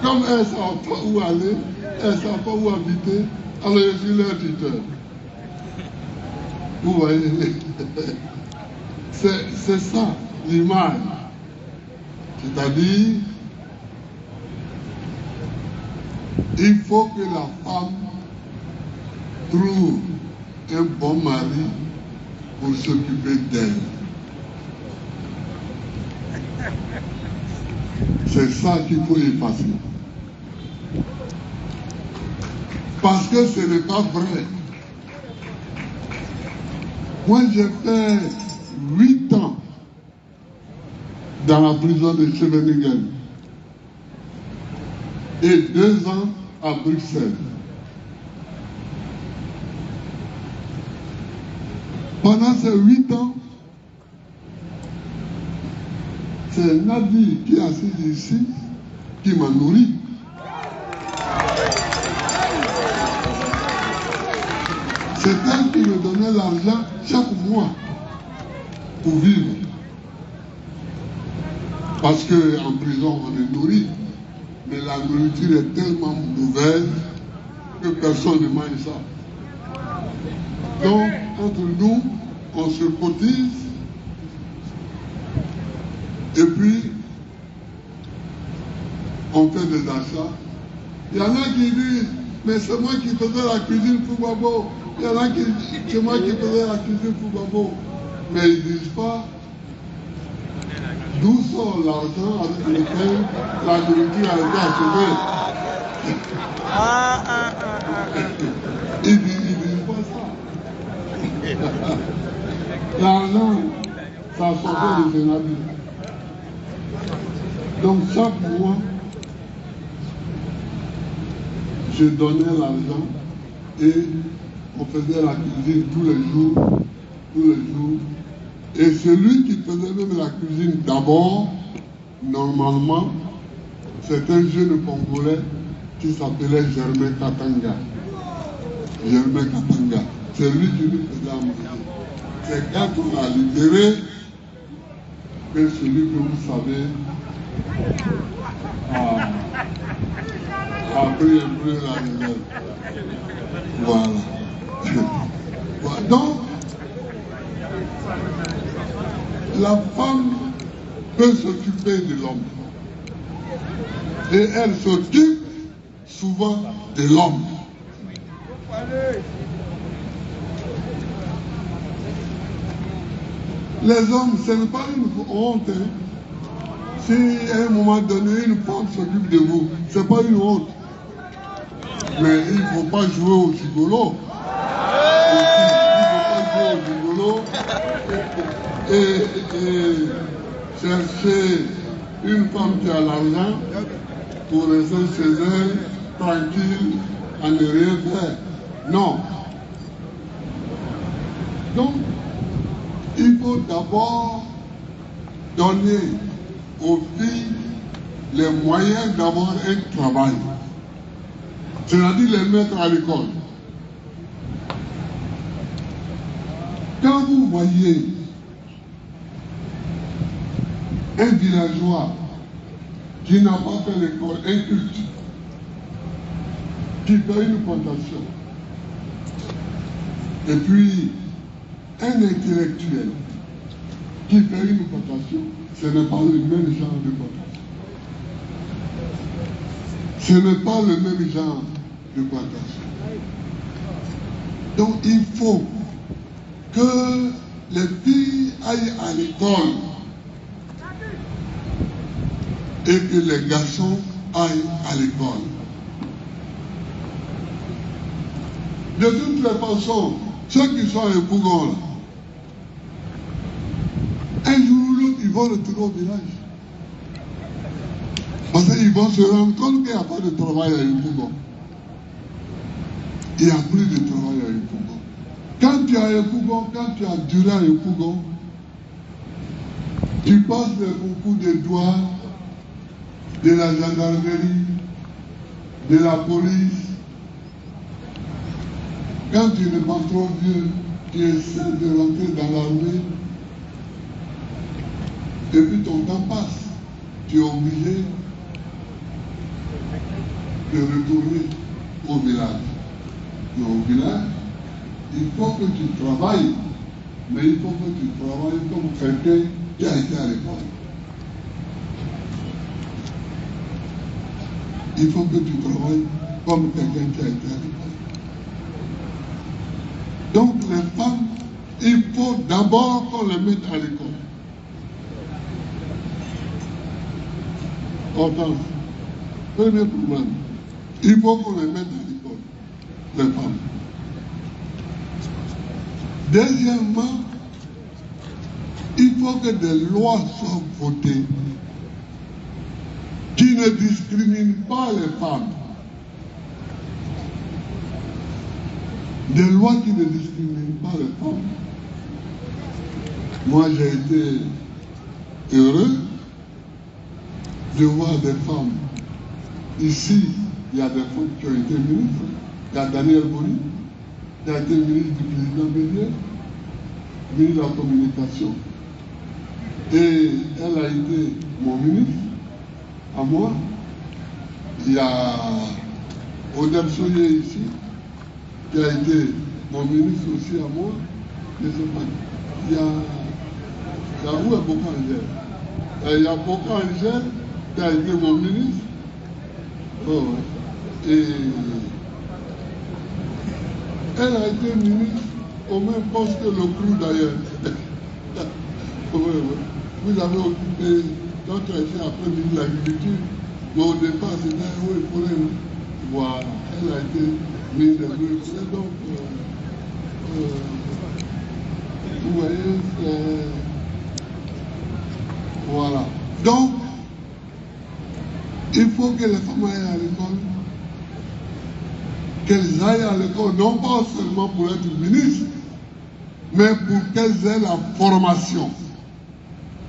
Comme elles ne savent pas où aller, elles ne savent pas où habiter, alors je suis leur tuteur. Vous voyez, c'est ça l'image. C'est-à-dire, il faut que la femme trouve un bon mari pour s'occuper d'elle. C'est ça qu'il faut effacer. Parce que ce n'est pas vrai. Moi, j'ai fait 8 ans dans la prison de Scheveningen et 2 ans à Bruxelles. Pendant ces 8 ans, c'est Nadir qui est assis ici qui m'a nourri. C'est elle qui me donnait l'argent chaque mois pour vivre. Parce qu'en prison, on est nourri. Mais la nourriture est tellement mauvaise que personne ne mange ça. Donc, entre nous, on se cotise. Et puis, on fait des achats. Il y en a qui disent, mais c'est moi qui faisais la cuisine pour Babo. Il y en a qui disent, c'est moi qui faisais la cuisine pour Babo. Mais ils ne disent pas d'où sort l'argent avec lequel la nourriture a été achevée. Ils ne disent pas ça. L'argent, ça sortait de Sénabie. Donc chaque mois, je donnais l'argent et on faisait la cuisine tous les jours. Et celui qui faisait même la cuisine d'abord, normalement, c'est un jeune Congolais qui s'appelait Germain Katanga. Germain Katanga. C'est lui qui nous faisait à manger. C'est quand on a libéré que celui que vous savez a pris un peu la réserve. Voilà. Donc, la femme peut s'occuper de l'homme. Et elle s'occupe souvent de l'homme. Les hommes, ce n'est pas une honte. Si à un moment donné, une femme s'occupe de vous, ce n'est pas une honte. Mais il ne faut pas jouer au gigolo. Et chercher une femme qui a l'argent pour rester chez elle, tranquille, à ne rien faire. Non. Donc, il faut d'abord donner aux filles les moyens d'avoir un travail. C'est-à-dire les mettre à l'école. Quand vous voyez un villageois qui n'a pas fait l'école, un culte, qui fait une plantation, et puis un intellectuel qui fait une plantation, ce n'est pas le même genre de plantation. Ce n'est pas le même genre de plantation. Donc il faut que les filles aillent à l'école et que les garçons aillent à l'école. De toutes les façons, ceux qui sont à Epougon, là, un jour ou l'autre, ils vont retourner au village. Parce qu'ils vont se rendre compte qu'il n'y a pas de travail à Epougon. Il n'y a plus de travail à Epougon. Quand tu es à Epougon, quand tu as duré à Epougon, tu passes le concours des douanes, de la gendarmerie, de la police. Quand tu n'es pas trop vieux, tu essaies de rentrer dans l'armée. Et puis ton temps passe. Tu es obligé de retourner au village. Et au village, il faut que tu travailles. Mais il faut que tu travailles comme quelqu'un qui a été à l'école. Il faut que tu travailles comme quelqu'un qui a été à l'école. Donc les femmes, il faut d'abord qu'on les mette à l'école. Hortense, premier problème, il faut qu'on les mette à l'école, les femmes. Deuxièmement, il faut que des lois soient votées qui ne discriminent pas les femmes. Des lois qui ne discriminent pas les femmes. Moi, j'ai été heureux de voir des femmes. Ici, il y a des femmes qui ont été ministres. Il y a Daniel Boni, qui a été ministre du président Bélier, ministre de la communication. Et elle a été mon ministre, à moi. Il y a Odette Soye ici, qui a été mon ministre aussi à moi. Je ne sais pas. Il y a où est Boko Angel? Il y a Boko Angel qui a été mon ministre. Oh, et elle a été ministre au même poste que le crew d'ailleurs. Vous avez occupé, quand tu as été après ministre de l'Agriculture, mais au départ c'était où il fallait. Voilà, elle a été ministre de l'Agriculture. Donc, vous voyez, voilà. Donc, il faut que les femmes aillent à l'école, qu'elles aillent à l'école, non pas seulement pour être ministres, mais pour qu'elles aient la formation,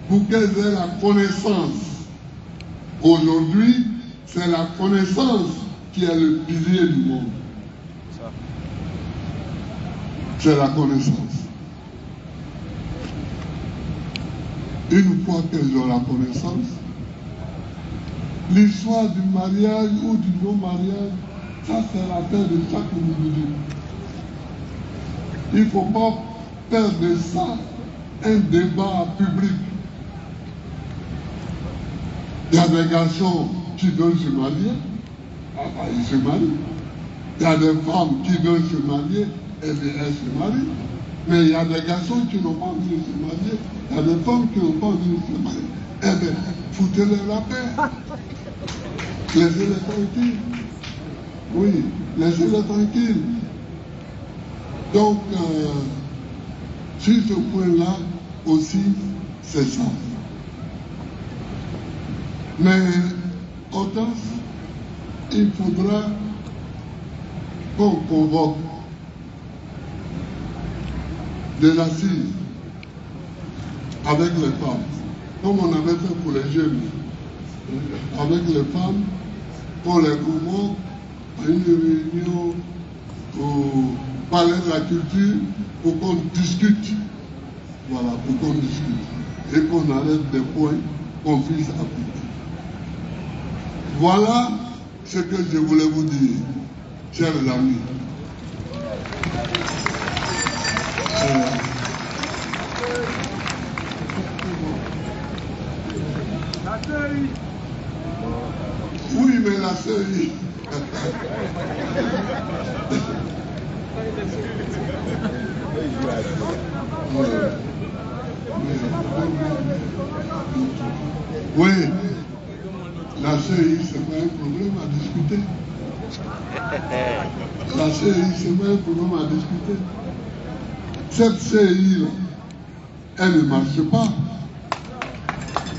pour qu'elles aient la connaissance. Aujourd'hui, c'est la connaissance qui est le pilier du monde. C'est la connaissance. Une fois qu'elles ont la connaissance, l'histoire du mariage ou du non-mariage, ça c'est l'affaire de chaque individu. Il ne faut pas faire de ça un débat public. Il y a des garçons qui veulent se marier, ils se marient. Il y a des femmes qui veulent se marier, elles se marient. Mais il y a des garçons qui n'ont pas envie de se marier, il y a des femmes qui n'ont pas envie de se marier. Eh bien, foutez-les la paix. Laissez-les tranquilles. Oui, laissez-les tranquilles. Donc, sur ce point-là aussi, c'est ça. Mais, autant, il faudra qu'on convoque des assises avec les femmes, comme on avait fait pour les jeunes, avec les femmes, qu'on les convoque à une réunion au palais de la culture pour qu'on discute. Voilà, pour qu'on discute. Et qu'on arrête des points qu'on puisse appliquer. Voilà ce que je voulais vous dire, chers amis. Oui, mais la série. Oui, la CI, c'est pas un problème à discuter. La CI, c'est pas un problème à discuter. Cette CI-là, elle ne marche pas.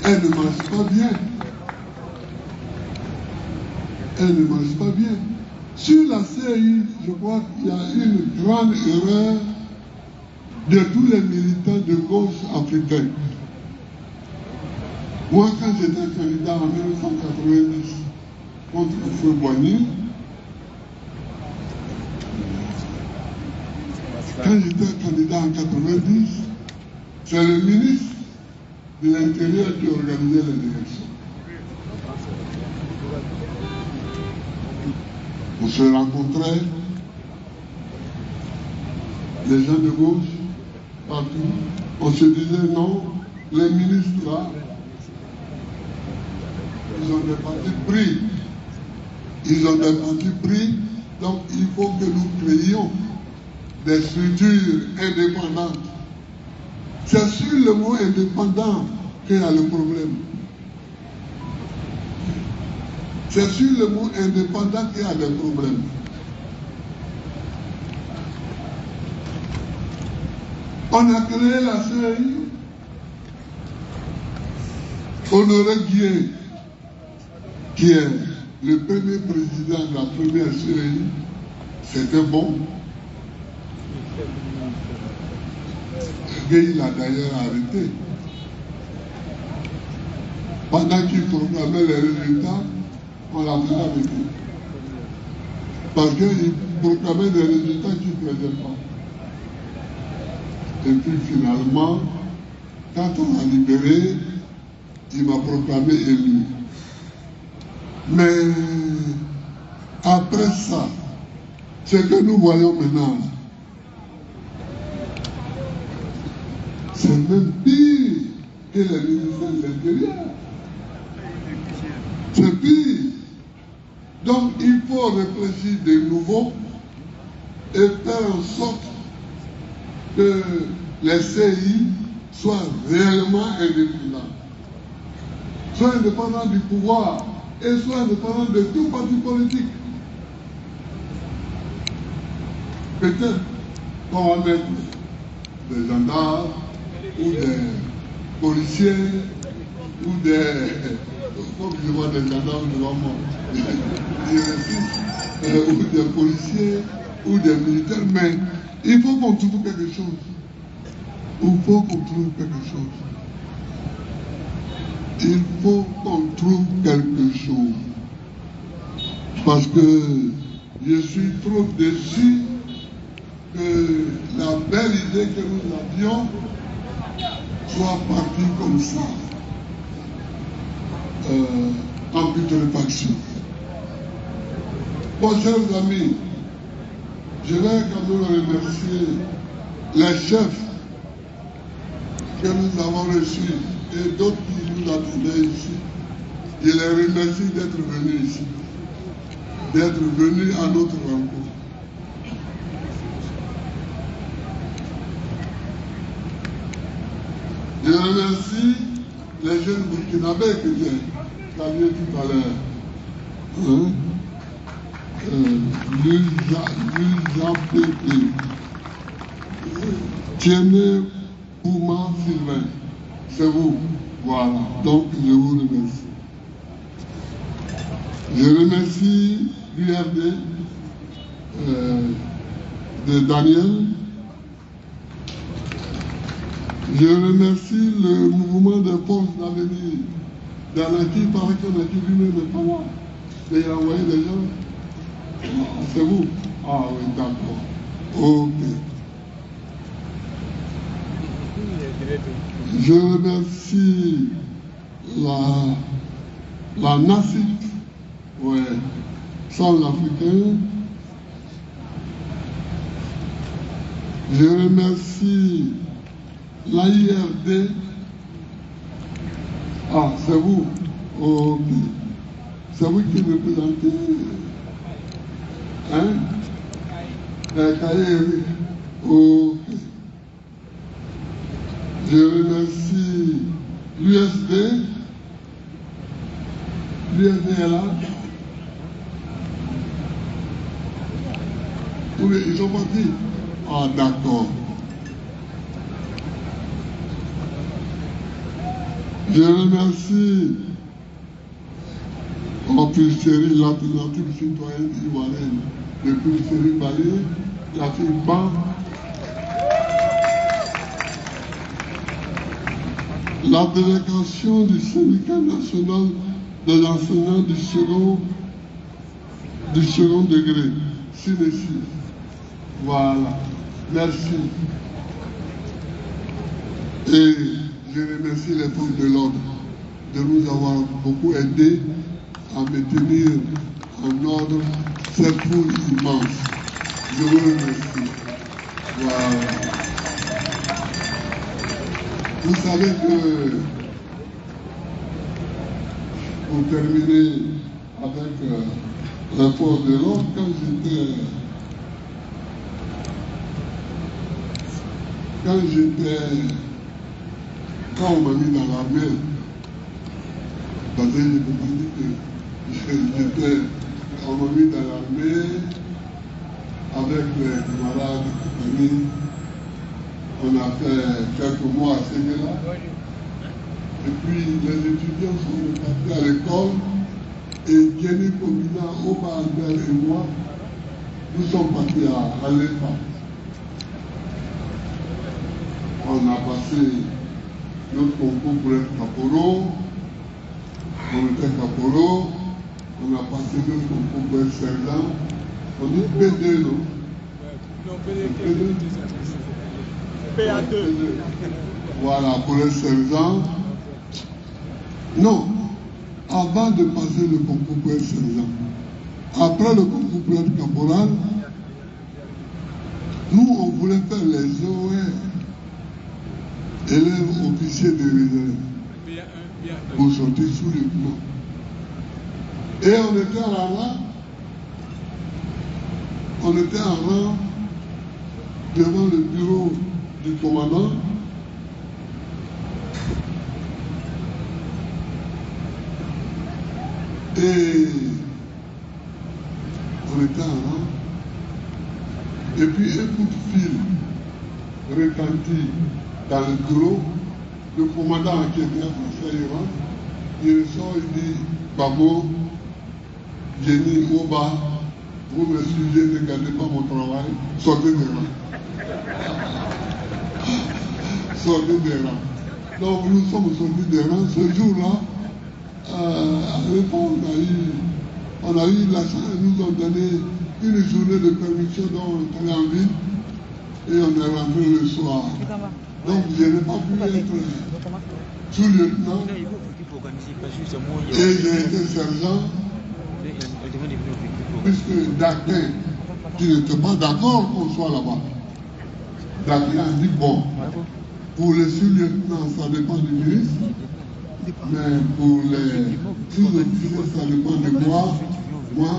Elle ne marche pas bien. Elle ne marche pas bien. Sur la CI, je crois qu'il y a une grande erreur de tous les militants de gauche africains. Moi, quand j'étais candidat en 1990 contre Feu Boigny, quand j'étais candidat en 90, c'est le ministre de l'Intérieur qui organisait les élections. On se rencontrait, les gens de gauche, partout. On se disait non, les ministres là, ils ont des partis pris. Ils ont des partis pris, donc il faut que nous créions des structures indépendantes. C'est sur le mot indépendant qu'il y a le problème. C'est sur le mot indépendant qu'il y a des problèmes. On a créé la CI. Honoré Guier, qui est le premier président de la première CI, c'était bon. Il l'a d'ailleurs arrêté. Pendant qu'il proclamait les résultats, on l'a fait arrêter. Parce qu'il proclamait des résultats qu'il ne faisait pas. Et puis finalement, quand on l'a libéré, il m'a proclamé élu. Mais après ça, ce que nous voyons maintenant, c'est même pire que les ministères de l'Intérieur. C'est pire. Donc il faut réfléchir de nouveau et faire en sorte que les CI soient réellement indépendants. Soient indépendants du pouvoir et soient indépendants de tout parti politique. Peut-être qu'on va mettre des gendarmes ou des policiers ou des... Comme je vois des gendarmes devant moi, ou des policiers ou des militaires, mais il faut qu'on trouve quelque chose. Il faut qu'on trouve quelque chose. Il faut qu'on trouve quelque chose. Parce que je suis trop déçu que la belle idée que nous avions soit partie comme ça, en putréfaction. Bon, chers amis, je vais quand même remercier les chefs que nous avons reçus et d'autres qui nous attendaient ici. Je les remercie d'être venus ici, d'être venus à notre rencontre. Je remercie les jeunes burkinabés que j'ai salués tout à l'heure. Hein? Tiennet Pouma Sylvain, c'est vous. Voilà, donc je vous remercie. Je remercie l'URD de Daniel. Je remercie le mouvement des forces d'avenir d'Anaki, il paraît qu'Anaki lui-même n'est pas là. Et il a envoyé des gens. C'est vous? Ah oui, d'accord. Ok. Je remercie la NACIC, ouais, Centrafricain. Je remercie l'AIRD. Ah, c'est vous. Ok. C'est vous qui représentez. Hein? Je remercie l'USD. L'USD est là. Oui, ils sont partis. Ah, d'accord. Je remercie Pulsérie, l'alternative citoyenne ivoirienne de Pulsérie Balé, la fille Ban, la délégation du syndicat national des enseignants du second degré, Sinési. Voilà, merci. Et je remercie les forces de l'ordre de nous avoir beaucoup aidés à maintenir en ordre cette foule immense. Je vous remercie. Voilà. Vous savez que, pour terminer avec les forces de l'ordre, quand on m'a mis dans l'armée, parce que on m'a mis dans l'armée avec les camarades, amis, on a fait quelques mois à Sénégal. Et puis les étudiants sont partis à l'école et Jenny Komina, Oba Albert et moi, nous sommes partis à l'EFA. On a passé notre concours pour être caporal. On était caporal. On a passé notre concours pour être sergent. On dit P2, non? Non, P2. PA2. Voilà, pour être sergent. Non, avant de passer le concours pour être sergent, après le concours pour être caporal, nous, on voulait faire les OR. Élèves officiers de réserve pour sortir sous le plan. Et on était en rang, devant le bureau du commandant. Et on était en rang. Et puis un coup de fil retentit dans le bureau, le commandant qui était français Iran, il sort, il dit, Babo, Jenny, Oba, vous me suivez, ne gardez pas mon travail, sortez des rangs. Sortez des rangs. Donc nous sommes sortis des rangs. Ce jour-là, à l'époque, on a eu la chance, ils nous ont donné une journée de permission dont on est en ville et on est rentré le soir. Donc je n'ai pas pu être sous-lieutenant et j'ai été sergent puisque Daquin, qui n'était pas d'accord qu'on soit là-bas, Daquin a dit bon, pour les sous-lieutenants ça dépend du ministre, mais pour les sous-officiers ça dépend de moi. Moi,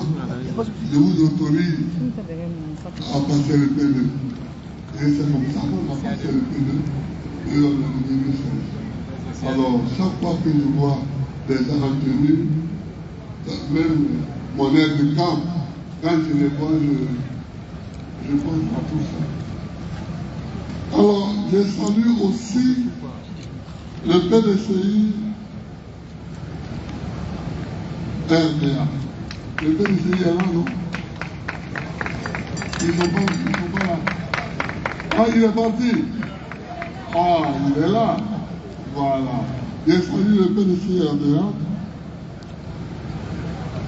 je vous autorise à passer le P2. Et c'est comme ça qu'on a passé le P2 et on est devenu sergent. Alors, chaque fois que je vois des gens en tenue, même mon aide de camp, quand je les vois, je pense à tout ça. Alors, je salue aussi le PDCI RDA. Le PDCI est là, non? Ils ne sont pas là. Ah, il est parti. Ah, il est là. Voilà. Je salue le PDCI RDA.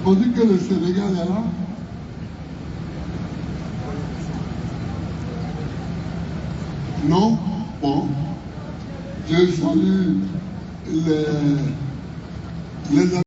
On dit que le Sénégal est là. Non? Bon. Je salue les